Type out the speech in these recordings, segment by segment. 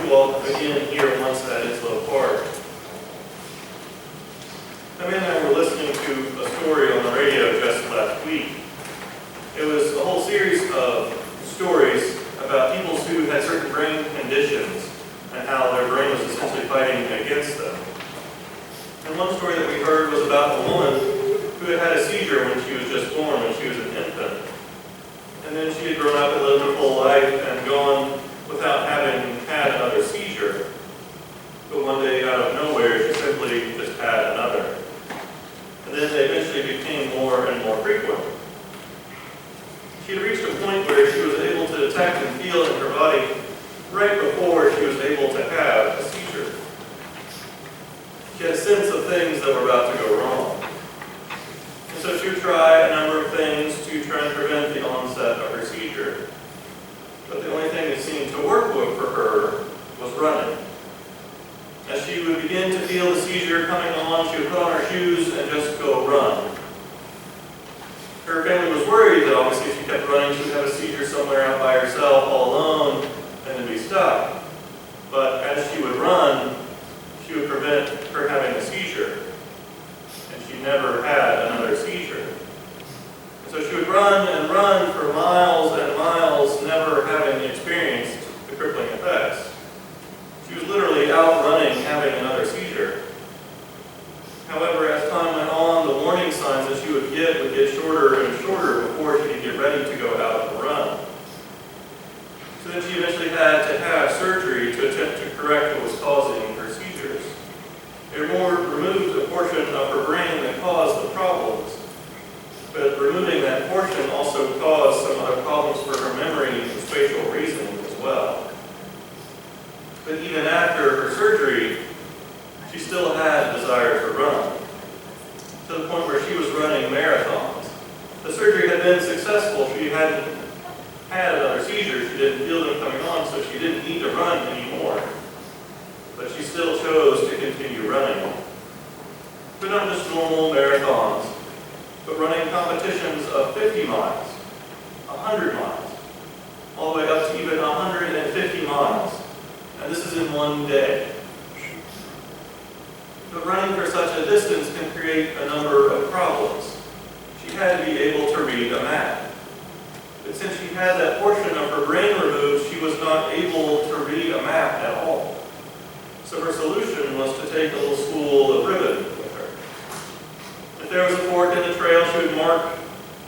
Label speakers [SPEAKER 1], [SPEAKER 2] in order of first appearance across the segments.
[SPEAKER 1] you all again here once at Enslow Park. Emily and I were listening to a story on the radio just last week. It was a whole series of stories about people who had certain brain conditions and how their brain was essentially fighting against them. And one story that we heard was about a woman who had had a seizure when she was just born, when she was an infant. And then she had grown up and lived a full life and gone without having had another seizure. But one day, out of nowhere, she simply just had another. And then they eventually became more and more frequent. She had reached a point where she was able to detect and feel in her body right before she was able to have a seizure. She had a sense of things that were about to go wrong. And so she would try a number of things to try and prevent the onset of her seizure. But the only thing that seemed to work for her was running. As she would begin to feel the seizure coming on, she would put on her shoes and just go run. Her family was worried that obviously if she kept running, she would have a seizure somewhere out by herself, all alone, and then be stuck. But as she would run, she would prevent her having a seizure. And she never had another seizure. And so she would run and run for miles and miles, never having experienced the crippling effects. She was literally outrunning having another seizure. However, as time went on, the warning signs that she would get shorter and shorter before she could get ready to go out and run. So then she eventually had to have surgery to attempt to correct what was causing her seizures. It removed a portion of her brain that caused the problems. But removing that portion also caused some other problems for her memory and spatial reasoning as well. But even after her surgery, she still had a desire to run, to the point where she was running marathons. The surgery had been successful. She hadn't had another seizure. She didn't feel them coming on, so she didn't need to run anymore. But she still chose to continue running. But not just normal marathons, but running competitions of 50 miles, 100 miles, all the way up to even 150 miles. And this is in one day. But running for such a distance can create a number of problems. She had to be able to read a map. But since she had that portion of her brain removed, she was not able to read a map at all. So her solution was to take a little spool of ribbon with her. If there was a fork in the trail, she would mark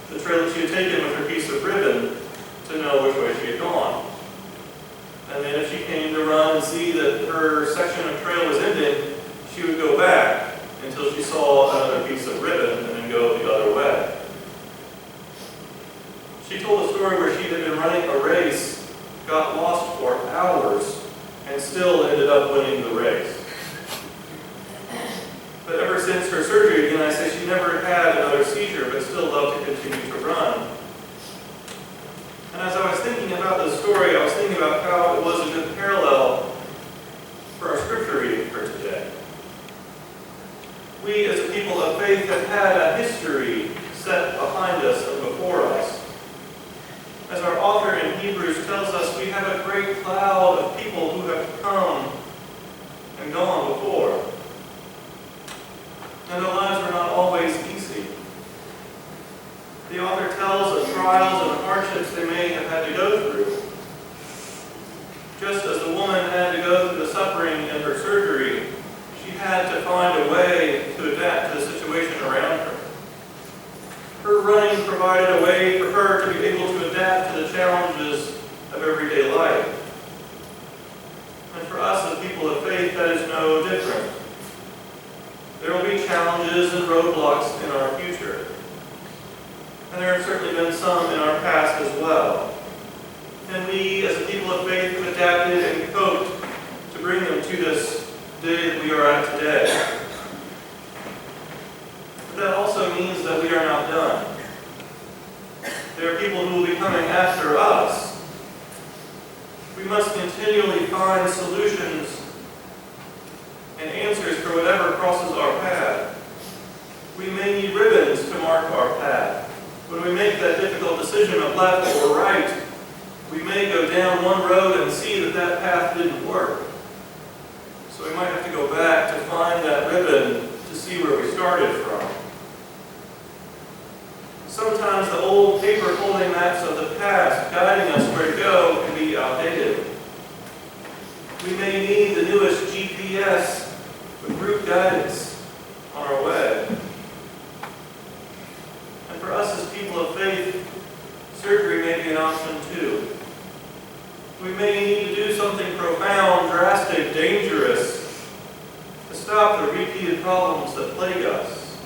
[SPEAKER 1] the trail that she had taken with her piece of ribbon to know which way she had gone. And then if she came to run and see that her section of trail was ending, she would go back until she saw another piece of ribbon and then go the other way. She told a story where she had been running a race, got lost for hours, and still ended up winning the race. But ever since her surgery, again, I say she never had another seizure, but still loved to continue to run. And as I was thinking about this story, I was thinking about how it was a good parallel for our scripture reading for today. We, as a people of faith, have had a history set behind us and before us. As our author in Hebrews tells us, we have a great cloud of people who have come and gone before. And their lives were not always easy. The author tells of trials and hardships they may have had to go through. Just as the woman had to go through the suffering in her surgery, she had to find a way to adapt to the situation around her. Her running provided a way for her to be able to adapt to the challenges of everyday life. And for us as people of faith, that is no different. There will be challenges and roadblocks in our future. And there have certainly been some in our past as well. And we, as a people of faith, have adapted and coped to bring them to this day that we are at today. But that also means that we are not done. There are people who will be coming after us. We must continually find solutions and answers for whatever crosses our path. We may need ribbons to mark our path. When we make that difficult decision of left or right, we may go down one road and see that that path didn't work. So we might have to go back to find that ribbon to see where we started from. Sometimes the old paper holding maps of the past guiding us where to go can be outdated. We may need the newest GPS with route guidance on our way. And for us as people of faith, surgery may be an option too. We may need to do something profound, drastic, dangerous to stop the repeated problems that plague us.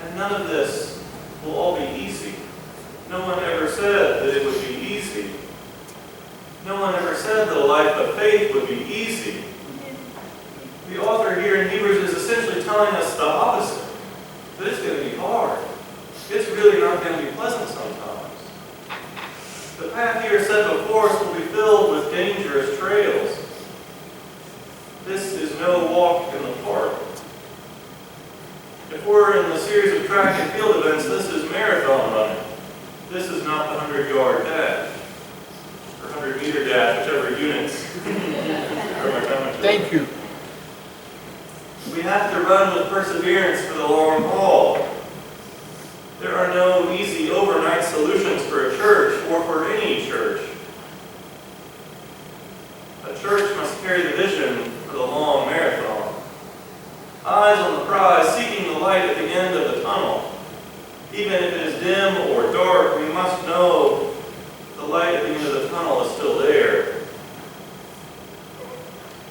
[SPEAKER 1] And none of this will all be easy. No one ever said that it would be easy. No one ever said that a life of faith would be easy. The author here in Hebrews is essentially telling us the opposite, that it's going to be hard. It's really not going to be pleasant sometimes. The path here set before us will be filled with dangerous trails. This is no walk in the park. If we're in the series of track and field events, this is marathon running. This is not the 100-yard dash, or 100-meter dash, whichever units.
[SPEAKER 2] Thank you.
[SPEAKER 1] We have to run with perseverance for the long haul. There are no easy overnight solutions for a church or for any church. A church must carry the vision for the long marathon. Eyes on the prize, seeking the light at the end of the tunnel. Even if it is dim or dark, we must know the light at the end of the tunnel is still there.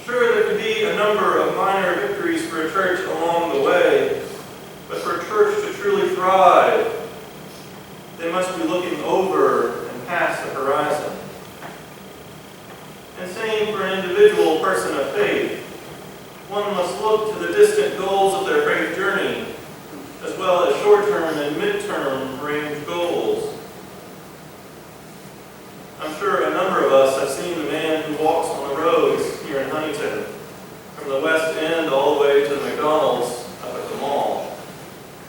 [SPEAKER 1] Sure, there could be a number of minor victories for a church along the way, but for a church to truly thrive, they must be looking over and past the horizon. And same for an individual person of faith. One must look to the distant goals of their faith journey, as well as short-term and mid-term range goals. I'm sure a number of us have seen the man who walks on the roads here in Huntington, from the West End all the way to the McDonald's up at the mall,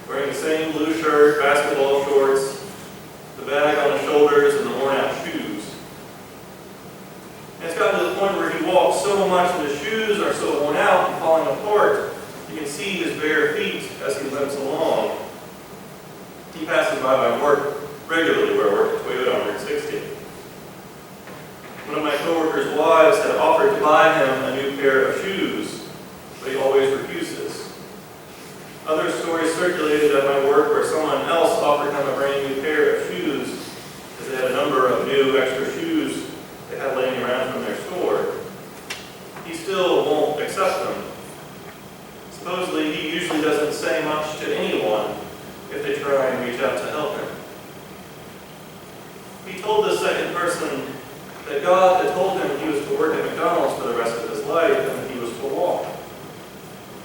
[SPEAKER 1] wearing the same blue shirt, basketball shorts, the bag on his shoulders, and the worn-out shoes. And it's gotten to the point where he walks so much that his shoes are so worn out and falling apart, you can see his bare feet as he limps along. He passes by my work regularly, where I work at Toyota on Route 60. One of my coworkers' wives had offered to buy him a new pair of shoes, but he always refuses. Other stories circulated at my work where someone else offered him a brand new pair of shoes because they had a number of new extra shoes they had laying around from their store. He still won't accept them. Supposedly, he usually doesn't say much to anyone if they try and reach out to help him. He told this second person that God had told him he was to work at McDonald's for the rest of his life and that he was to walk.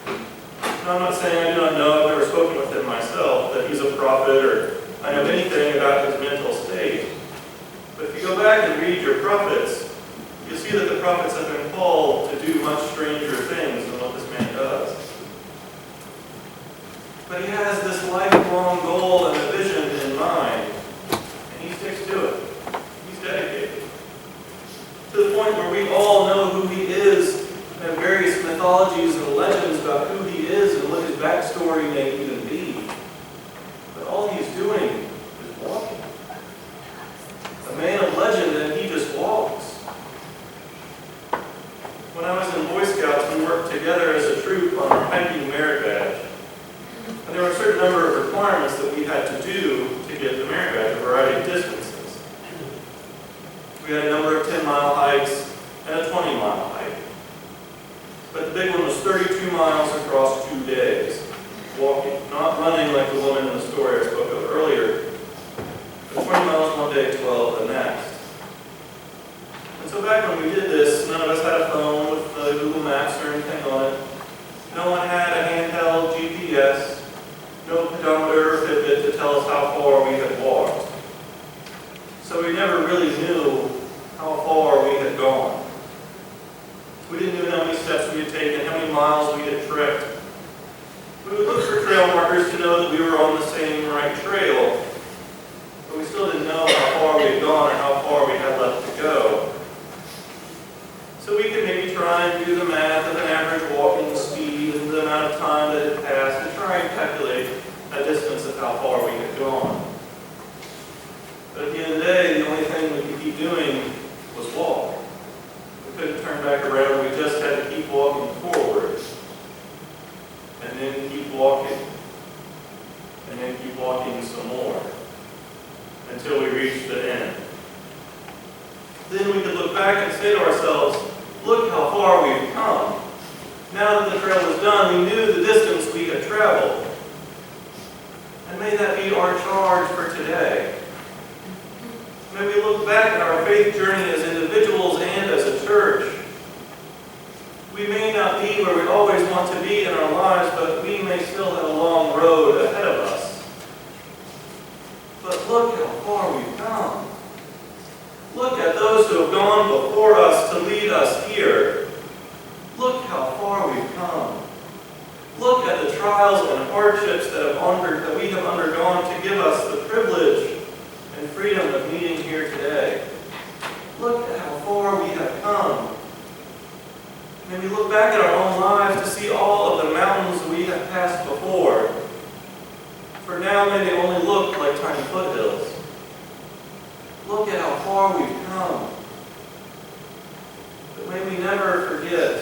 [SPEAKER 1] Now, I'm not saying I do not know, I've never spoken with him myself, that he's a prophet or I know anything about his mental state. But if you go back and read your prophets, you'll see that the prophets have been called to do much stranger things than what this man does. But he has this lifelong goal and a vision in mind, and he sticks to it. He's dedicated. To the point where we all know who he is, and have various mythologies and legends about who he is and what his backstory may even be. But all he's doing is walking. A man of legend, and he just walks. When I was in Boy Scouts, we worked together as a troop on our hiking merit badge. And there were a certain number of requirements that we had to do to get the merit badge, a variety of distances. We had a number of 10-mile hikes and a 20-mile hike. But the big one was 32 miles across 2 days, walking, not running like the woman in the story I spoke of earlier, but 20 miles one day, 12 the next. And so back when we did this, none of us had a phone with Google Maps or anything on it. No one had a handheld GPS, no pedometer or Fitbit to tell us how far we had walked. So we never really knew how far we had gone. We didn't know how many steps we had taken, how many miles we had trekked. We would look for trail markers to know that we were on the same right trail, but we still didn't know how far we had gone or how far we had left to go. So we could maybe try and do the math of an average walking speed and the amount of time that had passed to try and calculate a distance of how far we had gone. But at the end of the day, the only thing we could keep doing was walk. We couldn't turn back around. We just had to keep walking forward. And then keep walking. And then keep walking some more. Until we reached the end. Then we could look back and say to ourselves, look how far we've come. Now that the trail was done, we knew the distance we had traveled. And may that be our charge for today. May we look back at our faith journey as individuals and as a church. We may not be where we always want to be in our lives, but we may still have a long road ahead of us. But look how far we've come. Look at those who have gone before us to lead us here. Look how far we've come. Look at the trials and hardships that we have undergone to give us the privilege and freedom of meeting here today. Look at how far we have come. May we look back at our own lives to see all of the mountains we have passed before. For now, may they only look like tiny foothills. Look at how far we've come. But may we never forget